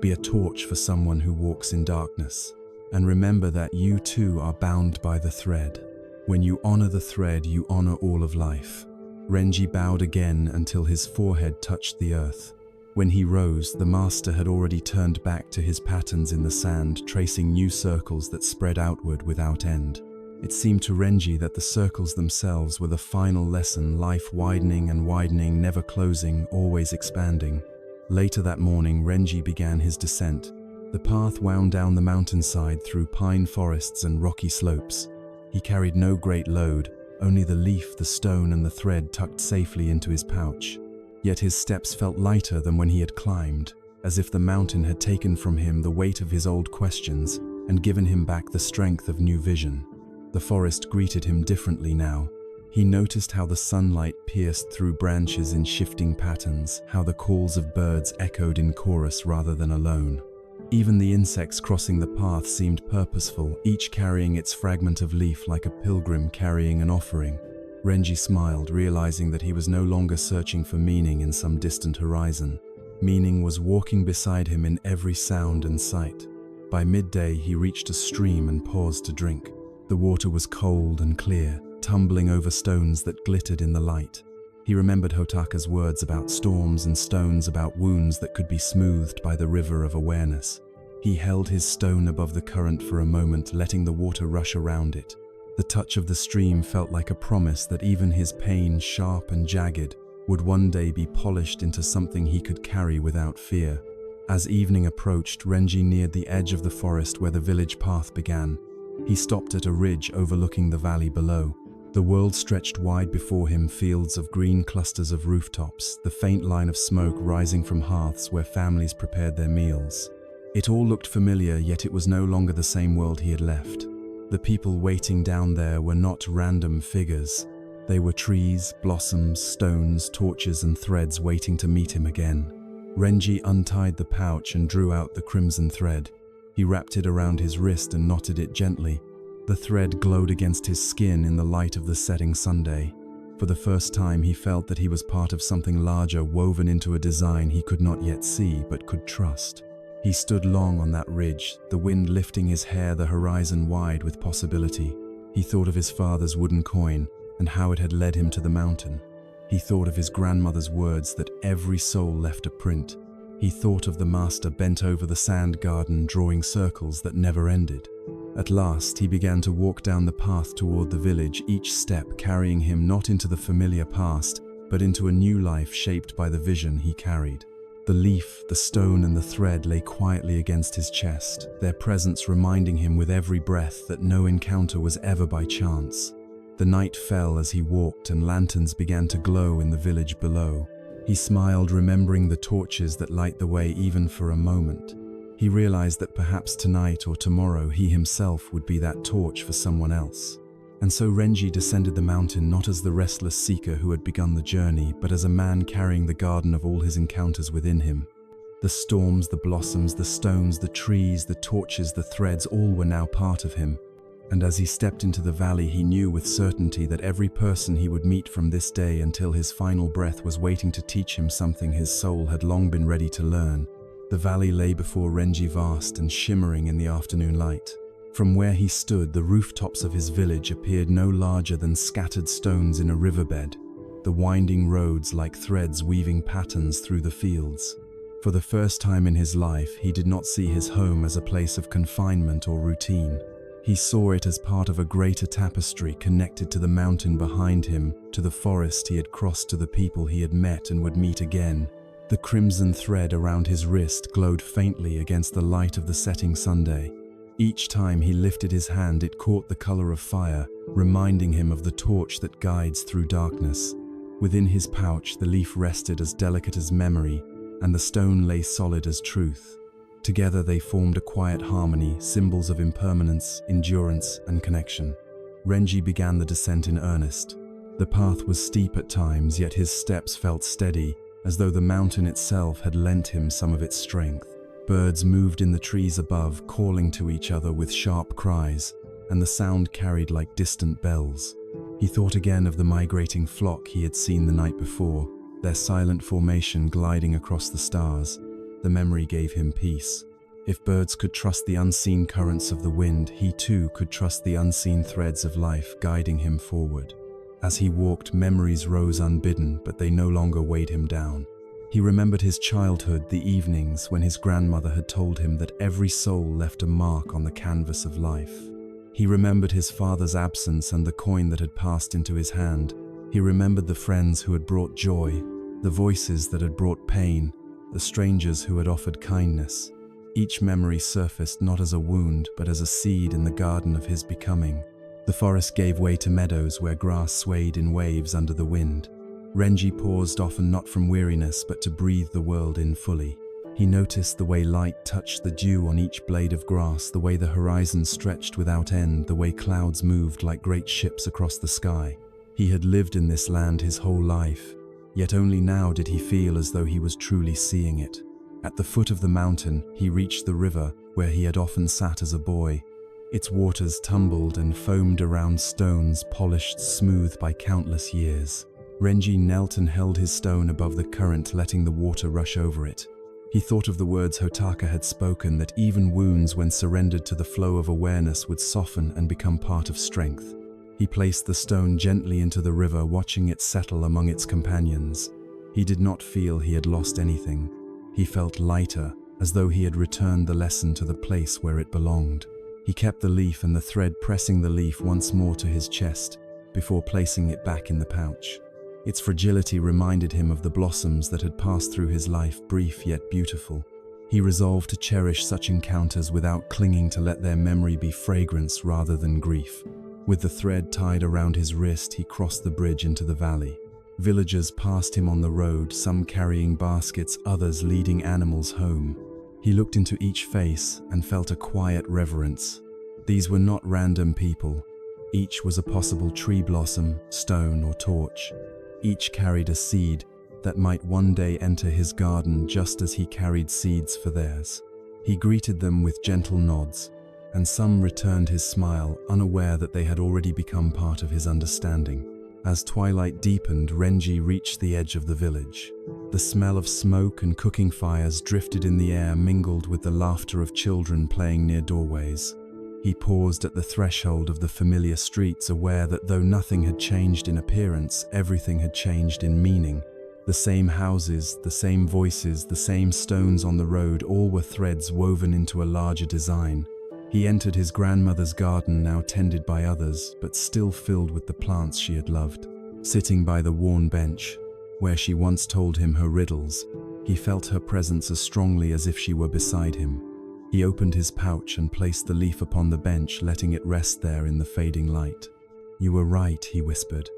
Be a torch for someone who walks in darkness. And remember that you too are bound by the thread. When you honor the thread, you honor all of life." Renji bowed again until his forehead touched the earth. When he rose, the master had already turned back to his patterns in the sand, tracing new circles that spread outward without end. It seemed to Renji that the circles themselves were the final lesson, life widening and widening, never closing, always expanding. Later that morning, Renji began his descent. The path wound down the mountainside through pine forests and rocky slopes. He carried no great load, only the leaf, the stone, and the thread tucked safely into his pouch. Yet his steps felt lighter than when he had climbed, as if the mountain had taken from him the weight of his old questions and given him back the strength of new vision. The forest greeted him differently now. He noticed how the sunlight pierced through branches in shifting patterns, how the calls of birds echoed in chorus rather than alone. Even the insects crossing the path seemed purposeful, each carrying its fragment of leaf like a pilgrim carrying an offering. Renji smiled, realizing that he was no longer searching for meaning in some distant horizon. Meaning was walking beside him in every sound and sight. By midday, he reached a stream and paused to drink. The water was cold and clear, tumbling over stones that glittered in the light. He remembered Hotaka's words about storms and stones, about wounds that could be smoothed by the river of awareness. He held his stone above the current for a moment, letting the water rush around it. The touch of the stream felt like a promise that even his pain, sharp and jagged, would one day be polished into something he could carry without fear. As evening approached, Renji neared the edge of the forest where the village path began. He stopped at a ridge overlooking the valley below. The world stretched wide before him, fields of green, clusters of rooftops, the faint line of smoke rising from hearths where families prepared their meals. It all looked familiar, yet it was no longer the same world he had left. The people waiting down there were not random figures. They were trees, blossoms, stones, torches, and threads waiting to meet him again. Renji untied the pouch and drew out the crimson thread. He wrapped it around his wrist and knotted it gently. The thread glowed against his skin in the light of the setting sunday. For the first time, he felt that he was part of something larger, woven into a design he could not yet see but could trust. He stood long on that ridge, the wind lifting his hair, the horizon wide with possibility. He thought of his father's wooden coin and how it had led him to the mountain. He thought of his grandmother's words that every soul left a print. He thought of the master bent over the sand garden, drawing circles that never ended. At last, he began to walk down the path toward the village, each step carrying him not into the familiar past, but into a new life shaped by the vision he carried. The leaf, the stone, and the thread lay quietly against his chest, their presence reminding him with every breath that no encounter was ever by chance. The night fell as he walked, and lanterns began to glow in the village below. He smiled, remembering the torches that light the way even for a moment. He realized that perhaps tonight or tomorrow he himself would be that torch for someone else. And so Renji descended the mountain not as the restless seeker who had begun the journey, but as a man carrying the garden of all his encounters within him. The storms, the blossoms, the stones, the trees, the torches, the threads, all were now part of him. And as he stepped into the valley, he knew with certainty that every person he would meet from this day until his final breath was waiting to teach him something his soul had long been ready to learn. The valley lay before Renji, vast and shimmering in the afternoon light. From where he stood, the rooftops of his village appeared no larger than scattered stones in a riverbed, the winding roads like threads weaving patterns through the fields. For the first time in his life, he did not see his home as a place of confinement or routine. He saw it as part of a greater tapestry connected to the mountain behind him, to the forest he had crossed, to the people he had met and would meet again. The crimson thread around his wrist glowed faintly against the light of the setting Sunday. Each time he lifted his hand, it caught the color of fire, reminding him of the torch that guides through darkness. Within his pouch, the leaf rested as delicate as memory, and the stone lay solid as truth. Together they formed a quiet harmony, symbols of impermanence, endurance, and connection. Renji began the descent in earnest. The path was steep at times, yet his steps felt steady, as though the mountain itself had lent him some of its strength. Birds moved in the trees above, calling to each other with sharp cries, and the sound carried like distant bells. He thought again of the migrating flock he had seen the night before, their silent formation gliding across the stars. The memory gave him peace. If birds could trust the unseen currents of the wind, he too could trust the unseen threads of life guiding him forward. As he walked, memories rose unbidden, but they no longer weighed him down. He remembered his childhood, the evenings when his grandmother had told him that every soul left a mark on the canvas of life. He remembered his father's absence and the coin that had passed into his hand. He remembered the friends who had brought joy, the voices that had brought pain, the strangers who had offered kindness. Each memory surfaced not as a wound, but as a seed in the garden of his becoming. The forest gave way to meadows where grass swayed in waves under the wind. Renji paused, often not from weariness, but to breathe the world in fully. He noticed the way light touched the dew on each blade of grass, the way the horizon stretched without end, the way clouds moved like great ships across the sky. He had lived in this land his whole life, yet only now did he feel as though he was truly seeing it. At the foot of the mountain, he reached the river where he had often sat as a boy. Its waters tumbled and foamed around stones polished smooth by countless years. Renji knelt and held his stone above the current, letting the water rush over it. He thought of the words Hotaka had spoken, that even wounds, when surrendered to the flow of awareness, would soften and become part of strength. He placed the stone gently into the river, watching it settle among its companions. He did not feel he had lost anything. He felt lighter, as though he had returned the lesson to the place where it belonged. He kept the leaf and the thread, pressing the leaf once more to his chest, before placing it back in the pouch. Its fragility reminded him of the blossoms that had passed through his life, brief yet beautiful. He resolved to cherish such encounters without clinging, to let their memory be fragrance rather than grief. With the thread tied around his wrist, he crossed the bridge into the valley. Villagers passed him on the road, some carrying baskets, others leading animals home. He looked into each face and felt a quiet reverence. These were not random people. Each was a possible tree blossom, stone, or torch. Each carried a seed that might one day enter his garden, just as he carried seeds for theirs. He greeted them with gentle nods, and some returned his smile, unaware that they had already become part of his understanding. As twilight deepened, Renji reached the edge of the village. The smell of smoke and cooking fires drifted in the air, mingled with the laughter of children playing near doorways. He paused at the threshold of the familiar streets, aware that though nothing had changed in appearance, everything had changed in meaning. The same houses, the same voices, the same stones on the road, all were threads woven into a larger design. He entered his grandmother's garden, now tended by others, but still filled with the plants she had loved. Sitting by the worn bench, where she once told him her riddles, he felt her presence as strongly as if she were beside him. He opened his pouch and placed the leaf upon the bench, letting it rest there in the fading light. "You were right," he whispered.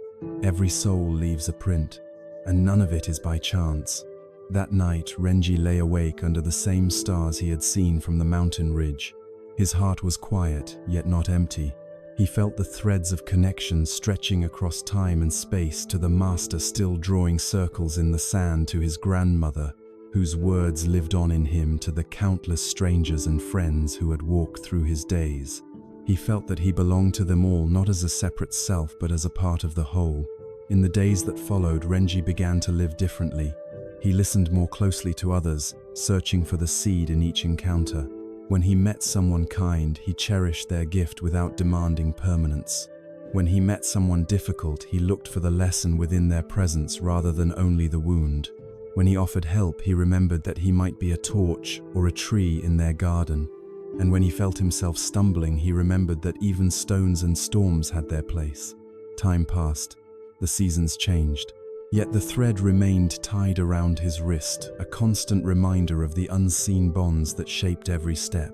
"Every soul leaves a print, and none of it is by chance." That night, Renji lay awake under the same stars he had seen from the mountain ridge. His heart was quiet, yet not empty. He felt the threads of connection stretching across time and space, to the master still drawing circles in the sand, to his grandmother, whose words lived on in him, to the countless strangers and friends who had walked through his days. He felt that he belonged to them all, not as a separate self, but as a part of the whole. In the days that followed, Renji began to live differently. He listened more closely to others, searching for the seed in each encounter. When he met someone kind, he cherished their gift without demanding permanence. When he met someone difficult, he looked for the lesson within their presence rather than only the wound. When he offered help, he remembered that he might be a torch or a tree in their garden. And when he felt himself stumbling, he remembered that even stones and storms had their place. Time passed. The seasons changed. Yet the thread remained tied around his wrist, a constant reminder of the unseen bonds that shaped every step.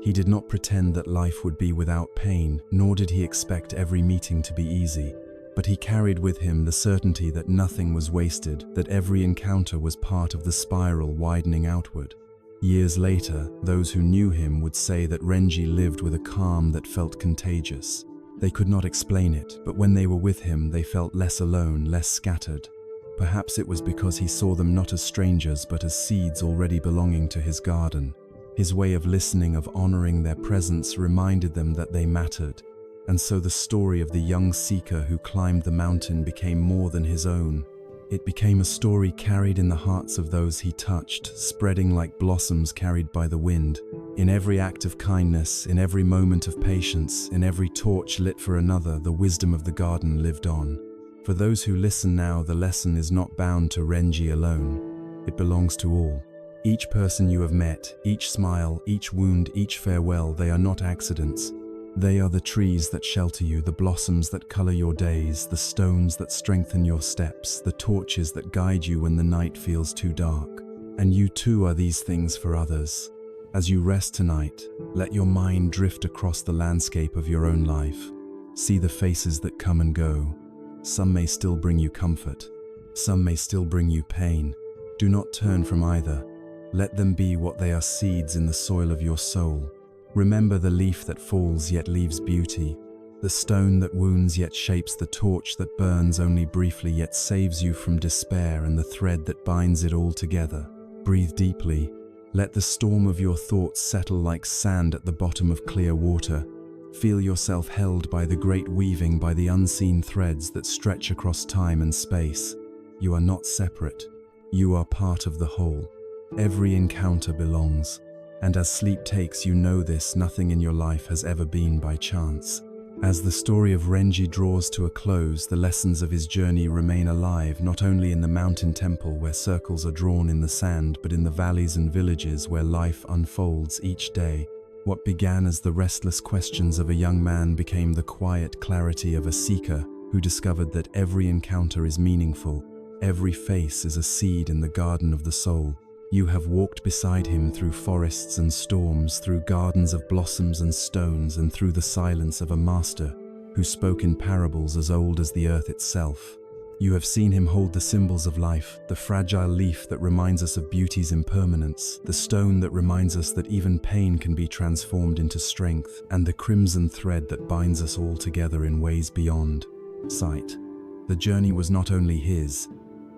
He did not pretend that life would be without pain, nor did he expect every meeting to be easy. But he carried with him the certainty that nothing was wasted, that every encounter was part of the spiral widening outward. Years later, those who knew him would say that Renji lived with a calm that felt contagious. They could not explain it, but when they were with him, they felt less alone, less scattered. Perhaps it was because he saw them not as strangers, but as seeds already belonging to his garden. His way of listening, of honoring their presence, reminded them that they mattered. And so the story of the young seeker who climbed the mountain became more than his own. It became a story carried in the hearts of those he touched, spreading like blossoms carried by the wind. In every act of kindness, in every moment of patience, in every torch lit for another, the wisdom of the garden lived on. For those who listen now, the lesson is not bound to Renji alone. It belongs to all. Each person you have met, each smile, each wound, each farewell, they are not accidents. They are the trees that shelter you, the blossoms that color your days, the stones that strengthen your steps, the torches that guide you when the night feels too dark. And you too are these things for others. As you rest tonight, let your mind drift across the landscape of your own life. See the faces that come and go. Some may still bring you comfort. Some may still bring you pain. Do not turn from either. Let them be what they are, seeds in the soil of your soul. Remember the leaf that falls yet leaves beauty, the stone that wounds yet shapes the torch that burns only briefly yet saves you from despair, and the thread that binds it all together. Breathe deeply. Let the storm of your thoughts settle like sand at the bottom of clear water. Feel yourself held by the great weaving, by the unseen threads that stretch across time and space. You are not separate. You are part of the whole. Every encounter belongs. And as sleep takes, you know this, nothing in your life has ever been by chance. As the story of Renji draws to a close, the lessons of his journey remain alive, not only in the mountain temple where circles are drawn in the sand, but in the valleys and villages where life unfolds each day. What began as the restless questions of a young man became the quiet clarity of a seeker who discovered that every encounter is meaningful. Every face is a seed in the garden of the soul. You have walked beside him through forests and storms, through gardens of blossoms and stones, and through the silence of a master who spoke in parables as old as the earth itself. You have seen him hold the symbols of life, the fragile leaf that reminds us of beauty's impermanence, the stone that reminds us that even pain can be transformed into strength, and the crimson thread that binds us all together in ways beyond sight. The journey was not only his,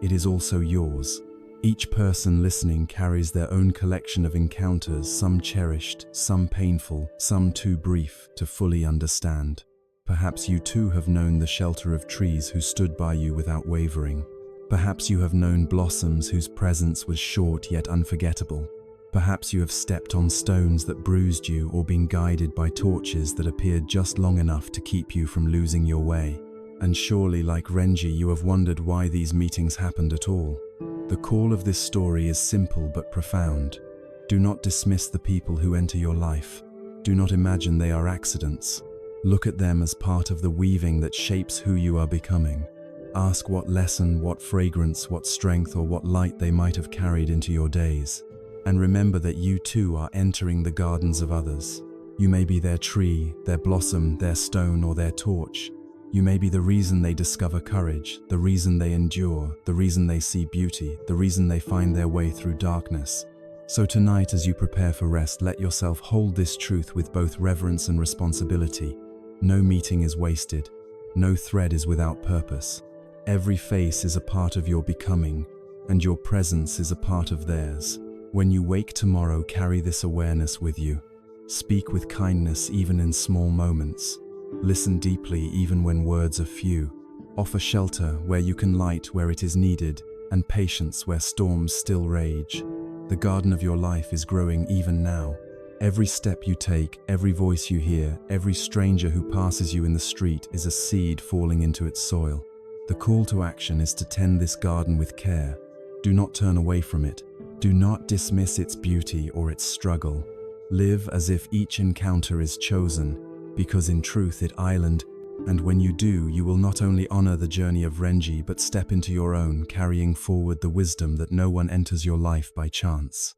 it is also yours. Each person listening carries their own collection of encounters, some cherished, some painful, some too brief to fully understand. Perhaps you too have known the shelter of trees who stood by you without wavering. Perhaps you have known blossoms whose presence was short yet unforgettable. Perhaps you have stepped on stones that bruised you, or been guided by torches that appeared just long enough to keep you from losing your way. And surely, like Renji, you have wondered why these meetings happened at all. The call of this story is simple but profound. Do not dismiss the people who enter your life. Do not imagine they are accidents. Look at them as part of the weaving that shapes who you are becoming. Ask what lesson, what fragrance, what strength, or what light they might have carried into your days. And remember that you too are entering the gardens of others. You may be their tree, their blossom, their stone, or their torch. You may be the reason they discover courage, the reason they endure, the reason they see beauty, the reason they find their way through darkness. So tonight, as you prepare for rest, let yourself hold this truth with both reverence and responsibility. No meeting is wasted. No thread is without purpose. Every face is a part of your becoming, and your presence is a part of theirs. When you wake tomorrow, carry this awareness with you. Speak with kindness even in small moments. Listen deeply even when words are few. Offer shelter where you can, light where it is needed, and patience where storms still rage. The garden of your life is growing even now. Every step you take, every voice you hear, every stranger who passes you in the street is a seed falling into its soil. The call to action is to tend this garden with care. Do not turn away from it. Do not dismiss its beauty or its struggle. Live as if each encounter is chosen, because in truth it island, and when you do, you will not only honor the journey of Renji, but step into your own, carrying forward the wisdom that no one enters your life by chance.